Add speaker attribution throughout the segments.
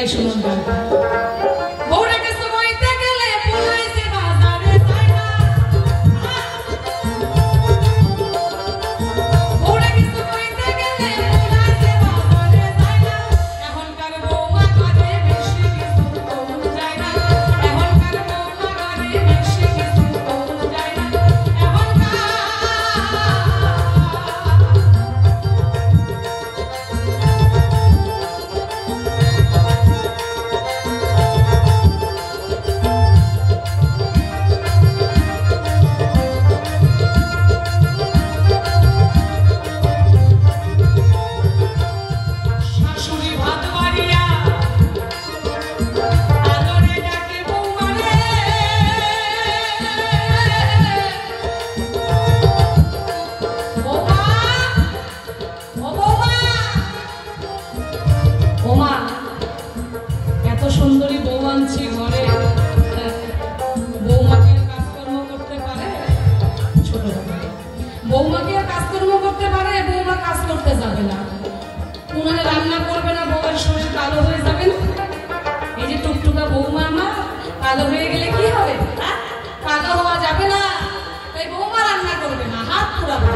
Speaker 1: তাই শুনুন গানটা। সুন্দরী বউ আনছি ঘরে, বৌমাকে কাজকর্ম করতে পারে? ছোট বৌমাকে কাজকর্ম করতে পারে, বৌমা কাজ করতে যাবে না, উনানে রান্না করবে না, বউয়ের শরীর কালো হয়ে যাবে না। এই যে টুকটুকা বৌমা আমার কালো হয়ে গেলে কি হবে? কালো হওয়া যাবে না, তাই বৌমা রান্না করবে না, হাত পুরাবে।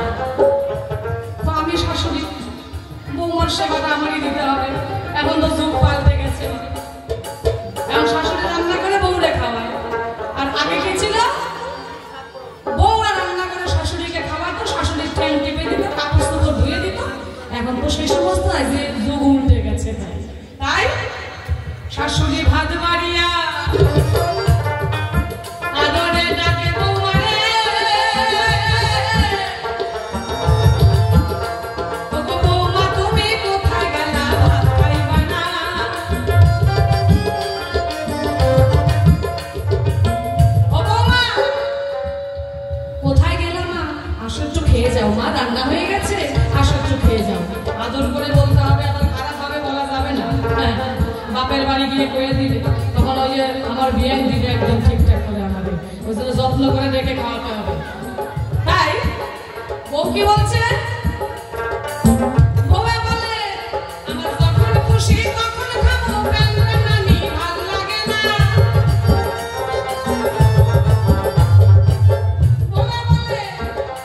Speaker 1: তো আমি শাশুড়ি, বৌমার সেবাটা আমারই দিতে হবে। এখন তো যুগ পাল্টে গেছে, এখন শাশুড়ি রান্না করে বউরে খাওয়ায়। আর আগে কি ছিল? বউরা রান্না করে শাশুড়িকে খাওয়াতো, শাশুড়ির ঠ্যাং টিপে দিত, কাপড় চোপড় ধুয়ে দিত। এখন তো সেই সমস্ত যে যুগ উল্টে গেছে, তাই শাশুড়ি ভাত বাড়িয়া আদরে ডাকে বৌমারে, ওগো বৌমা তুমি কোথায় গেলা, ভাত খাইবা না? ও বৌমা কোথায় গেলা মা? আসো একটু খেয়ে যাও মা, রান্না হয়ে গেছে, আসো একটু খেয়ে যাও। আদর করে বলতে হবে, আবার খারাপ ভাবে বলা যাবে না। বাপের বাড়ি গিয়ে কয়ে দিবে, তখন ওই যে আমার বিয়ে দিবে একদম ঠিকঠাক করে, আমাদের ওই জন্য যত্ন করে রেখে খাওয়াতে হবে। তাই বউ কি বলছে? বউয়ে বলে আমার যখন খুশি তখন খাবো, প্যান প্যানানি ভালো লাগে না। বউয়ে বলে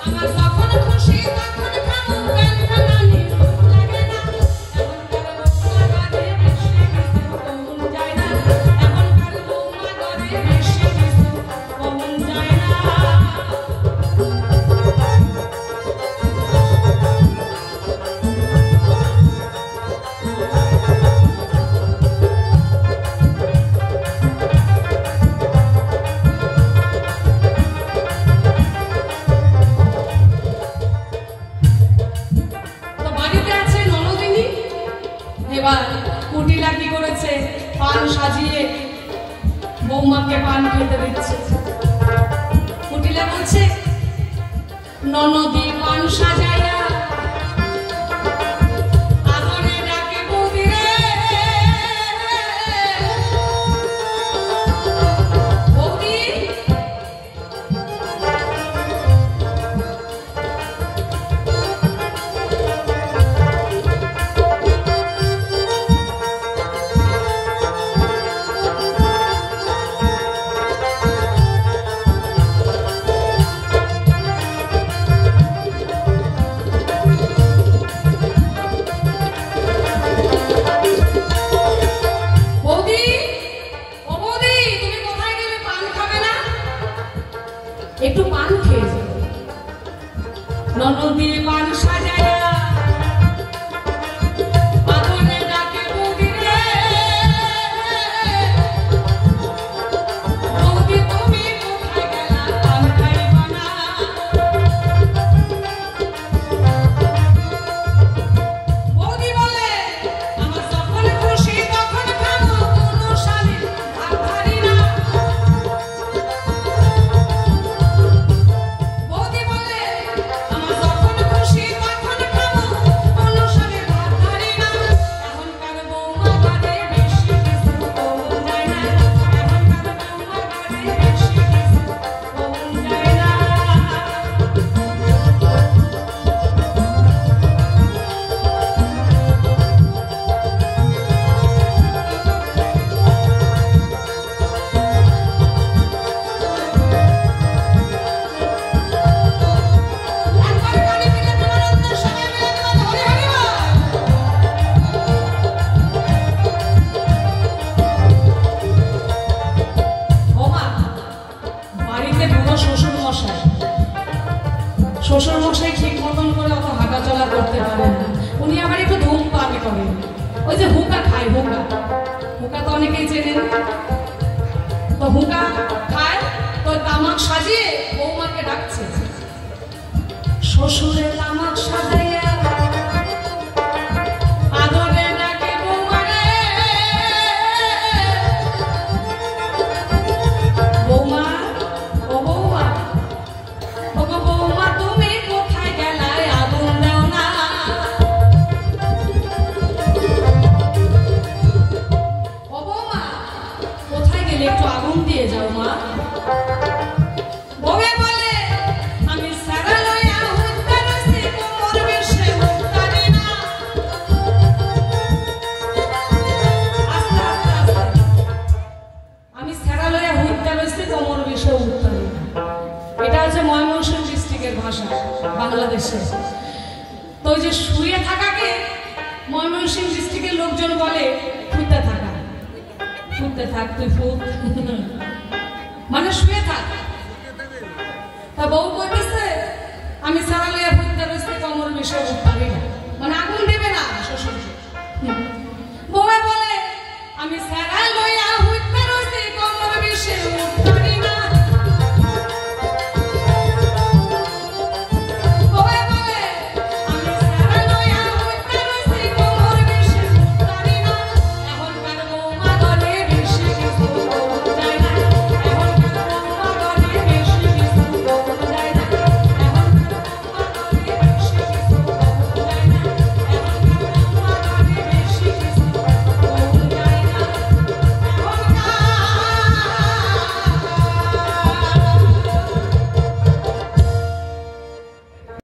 Speaker 1: আমার যখন খুশি তখন খাবো, প্যান প্যানানি ভালো লাগে না। এবার কুটিলা কি করেছে? পান সাজিয়ে বৌমাকে পান খেতে দিচ্ছে। কুটিলা বলছে ননদি পান সাজাইয়া আদরে ডাকে বৌদি রে, বৌদি একটু পান খেয়ে যাবে। ননদির পান সাজায়া আদরে ডাকে বৌদি রে, বৌদি তুমি কোথায় গেলা, পান খাইবা না? বৌদি বলে আমার যখন খুশি তখন খাবো, কোনো শালীর ভাগ ধারি না। বৌদি বলে আমার যখন খুশি তখন বাড়িতে পুরো শ্বশুর মশাই ঠিক মতন করে অত হাঁটা চলা করতে পারেন না। উনি আবার একটু ধূমপান করেন, ওই যে হুঁকা খায়, হুঁকা তো অনেকেই চেনেন। তো হুঁকা খায়, তো তামাক সাজিয়ে বৌমাকে ডাকছে, শ্বশুরে তামাক সাজাইয়া আদরে ডাকে বৌমারে, বৌমা ও বৌমা, ও গো বৌমা তুমি কোথায় গেলায়, আগুন দাও না। ও বৌমা কোথায় গেলে, একটু আগুন দিয়ে যাও মা। বৌমা বলে আমি সারা লইয়া হুঁকা রইছি, কোমর বেশে উঠতারি না। আস্তে আস্তে আস্তে, আমি সারা লইয়া হুঁকা রইছি, কোমর বেশে উঠতারি না। এটা হচ্ছে ময়মনসিংহ ডিস্ট্রিক্টের ভাষা বাংলাদেশে। তো ওই যে শুয়ে থাকাকে ময়মনসিংহ ডিস্ট্রিক্টের লোকজন বলে ফুটতে থাকা, ফুটতে থাক তুই ফুট, মানে শুয়ে থাক। তা বউ